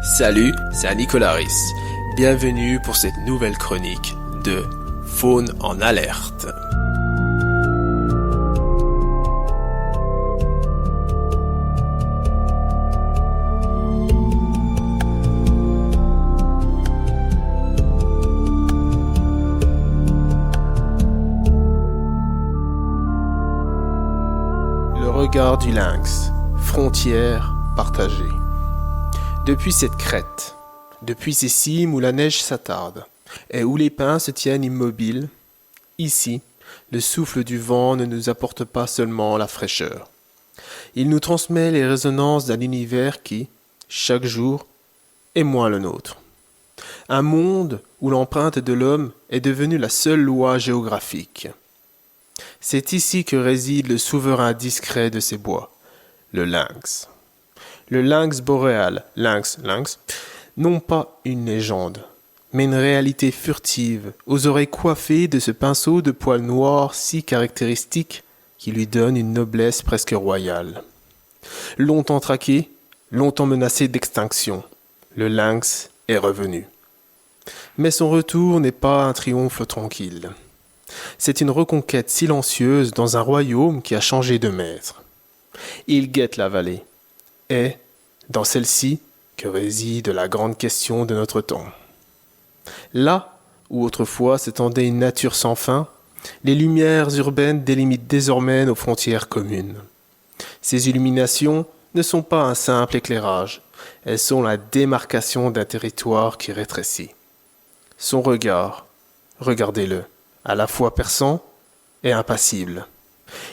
Salut, c'est Anicolaris. Bienvenue pour cette nouvelle chronique de Faune en alerte. Le regard du lynx, frontière partagée. Depuis cette crête, depuis ces cimes où la neige s'attarde, et où les pins se tiennent immobiles, ici, le souffle du vent ne nous apporte pas seulement la fraîcheur. Il nous transmet les résonances d'un univers qui, chaque jour, est moins le nôtre. Un monde où l'empreinte de l'homme est devenue la seule loi géographique. C'est ici que réside le souverain discret de ces bois, le lynx. Le lynx boréal, lynx, non pas une légende, mais une réalité furtive, aux oreilles coiffées de ce pinceau de poils noirs si caractéristique qui lui donne une noblesse presque royale. Longtemps traqué, longtemps menacé d'extinction, le lynx est revenu. Mais son retour n'est pas un triomphe tranquille. C'est une reconquête silencieuse dans un royaume qui a changé de maître. Il guette la vallée. Et, dans celle-ci, que réside la grande question de notre temps. Là où autrefois s'étendait une nature sans fin, les lumières urbaines délimitent désormais nos frontières communes. Ces illuminations ne sont pas un simple éclairage, elles sont la démarcation d'un territoire qui rétrécit. Son regard, regardez-le, à la fois perçant et impassible.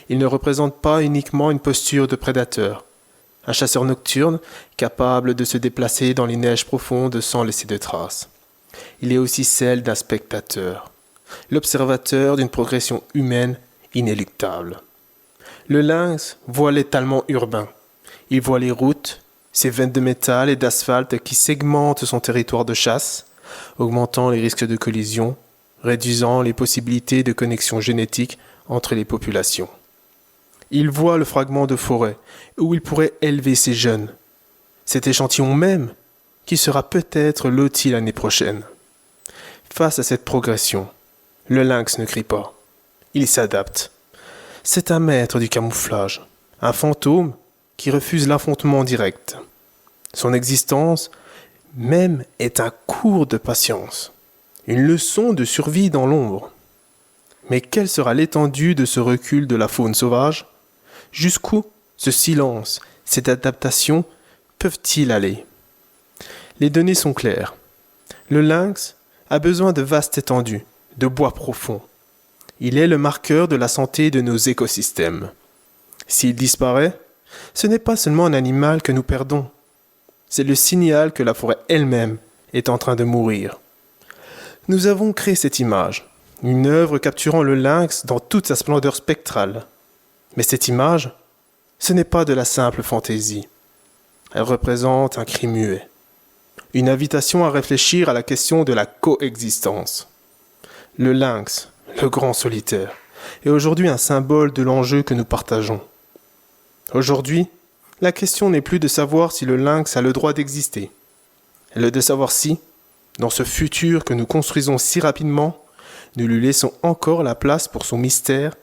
Il ne représente pas uniquement une posture de prédateur, un chasseur nocturne capable de se déplacer dans les neiges profondes sans laisser de traces. Il est aussi celle d'un spectateur, l'observateur d'une progression humaine inéluctable. Le lynx voit l'étalement urbain. Il voit les routes, ces veines de métal et d'asphalte qui segmentent son territoire de chasse, augmentant les risques de collision, réduisant les possibilités de connexion génétique entre les populations. Il voit le fragment de forêt où il pourrait élever ses jeunes. Cet échantillon même qui sera peut-être loti l'année prochaine. Face à cette progression, le lynx ne crie pas. Il s'adapte. C'est un maître du camouflage, un fantôme qui refuse l'affrontement direct. Son existence même est un cours de patience, une leçon de survie dans l'ombre. Mais quelle sera l'étendue de ce recul de la faune sauvage ? Jusqu'où ce silence, cette adaptation peuvent-ils aller ? Les données sont claires. Le lynx a besoin de vastes étendues, de bois profonds. Il est le marqueur de la santé de nos écosystèmes. S'il disparaît, ce n'est pas seulement un animal que nous perdons. C'est le signal que la forêt elle-même est en train de mourir. Nous avons créé cette image, une œuvre capturant le lynx dans toute sa splendeur spectrale. Mais cette image, ce n'est pas de la simple fantaisie. Elle représente un cri muet, une invitation à réfléchir à la question de la coexistence. Le lynx, le grand solitaire, est aujourd'hui un symbole de l'enjeu que nous partageons. Aujourd'hui, la question n'est plus de savoir si le lynx a le droit d'exister. Elle est de savoir si, dans ce futur que nous construisons si rapidement, nous lui laissons encore la place pour son mystère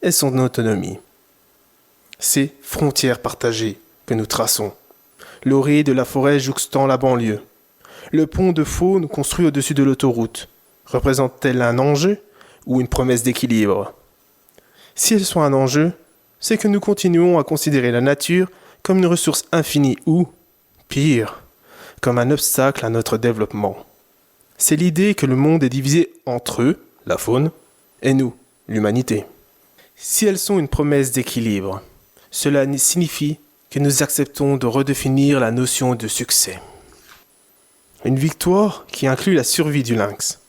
et son autonomie. C'est frontières partagées que nous traçons. L'orée de la forêt jouxtant la banlieue. Le pont de faune construit au-dessus de l'autoroute. Représente-t-elle un enjeu ou une promesse d'équilibre ? Si elles sont un enjeu, c'est que nous continuons à considérer la nature comme une ressource infinie ou, pire, comme un obstacle à notre développement. C'est l'idée que le monde est divisé entre eux, la faune, et nous, l'humanité. Si elles sont une promesse d'équilibre, cela signifie que nous acceptons de redéfinir la notion de succès. Une victoire qui inclut la survie du lynx.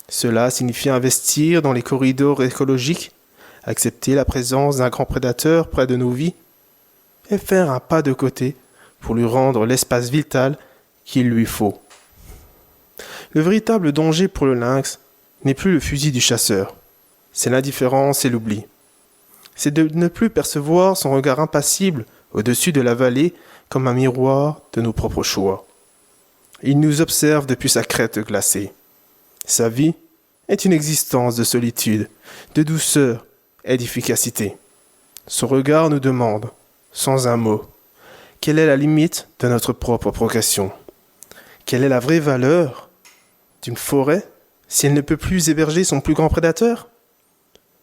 Cela signifie investir dans les corridors écologiques, accepter la présence d'un grand prédateur près de nos vies et faire un pas de côté pour lui rendre l'espace vital qu'il lui faut. Le véritable danger pour le lynx n'est plus le fusil du chasseur, c'est l'indifférence et l'oubli. C'est de ne plus percevoir son regard impassible au-dessus de la vallée comme un miroir de nos propres choix. Il nous observe depuis sa crête glacée. Sa vie est une existence de solitude, de douceur et d'efficacité. Son regard nous demande, sans un mot, quelle est la limite de notre propre progression? Quelle est la vraie valeur d'une forêt si elle ne peut plus héberger son plus grand prédateur?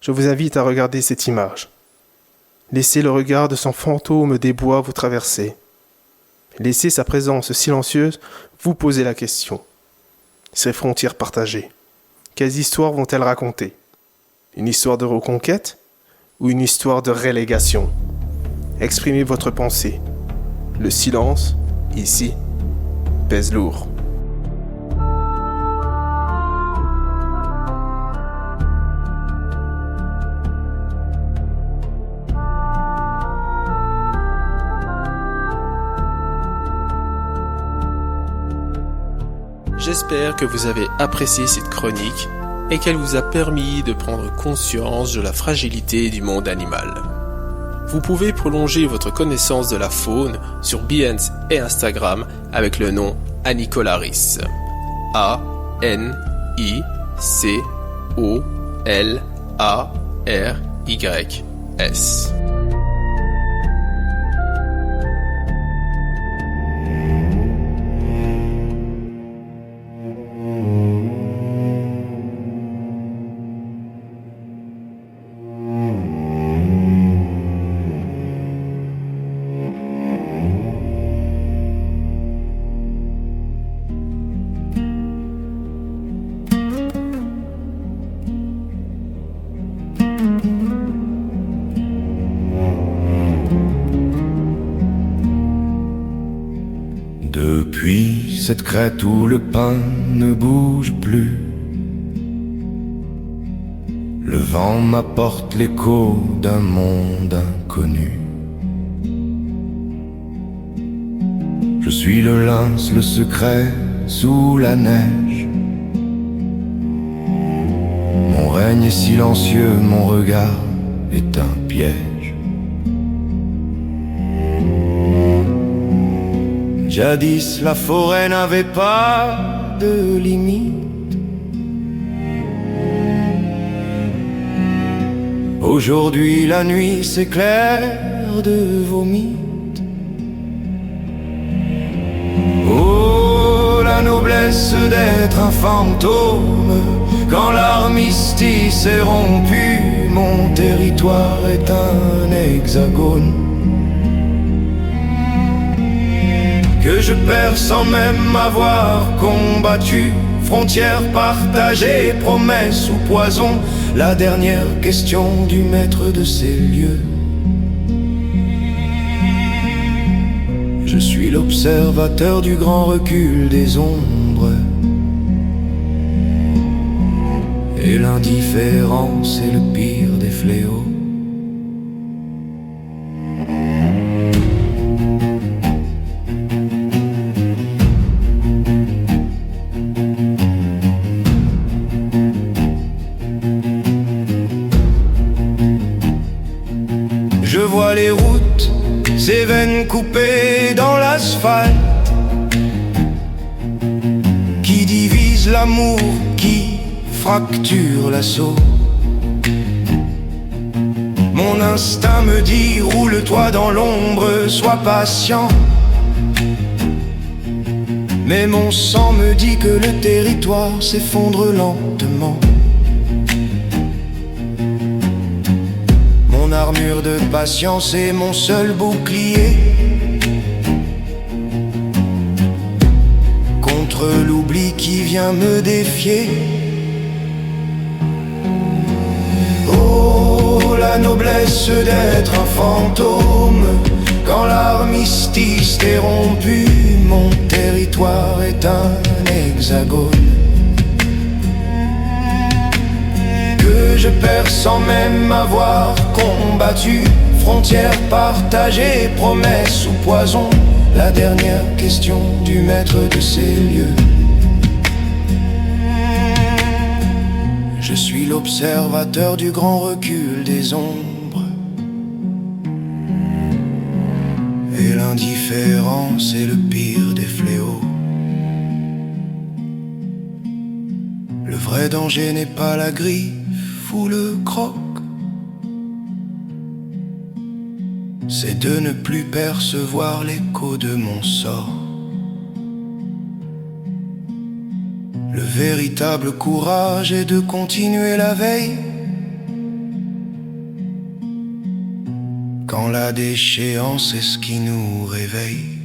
Je vous invite à regarder cette image. Laissez le regard de son fantôme des bois vous traverser. Laissez sa présence silencieuse vous poser la question. Ces frontières partagées, quelles histoires vont-elles raconter? Une histoire de reconquête ou une histoire de relégation? Exprimez votre pensée. Le silence, ici, pèse lourd. J'espère que vous avez apprécié cette chronique et qu'elle vous a permis de prendre conscience de la fragilité du monde animal. Vous pouvez prolonger votre connaissance de la faune sur Behance et Instagram avec le nom Anicolaris. ANICOLARYS. Depuis cette crête où le pain ne bouge plus, le vent m'apporte l'écho d'un monde inconnu. Je suis le lynx, le secret sous la neige. Mon règne est silencieux, mon regard est un piège. Jadis la forêt n'avait pas de limite. Aujourd'hui la nuit s'éclaire de vos mythes. Oh, la noblesse d'être un fantôme. Quand l'armistice est rompu, mon territoire est un hexagone que je perds sans même avoir combattu. Frontières partagées, promesses ou poison, la dernière question du maître de ces lieux. Je suis l'observateur du grand recul des ombres, et l'indifférence est le pire des fléaux. Je vois les routes, ces veines coupées dans l'asphalte, qui divisent l'amour, qui fracturent l'assaut. Mon instinct me dit, roule-toi dans l'ombre, sois patient. Mais mon sang me dit que le territoire s'effondre lentement. Mon armure de patience est mon seul bouclier contre l'oubli qui vient me défier. Oh, la noblesse d'être un fantôme. Quand l'armistice est rompu, mon territoire est un hexagone que je perds sans même avoir combattu. Frontières partagées, promesses ou poison, la dernière question du maître de ces lieux. Je suis l'observateur du grand recul des ombres, L'indifférence est le pire des fléaux. Le vrai danger n'est pas la griffe ou le croc, c'est de ne plus percevoir l'écho de mon sort. Le véritable courage est de continuer la veille quand la déchéance est ce qui nous réveille.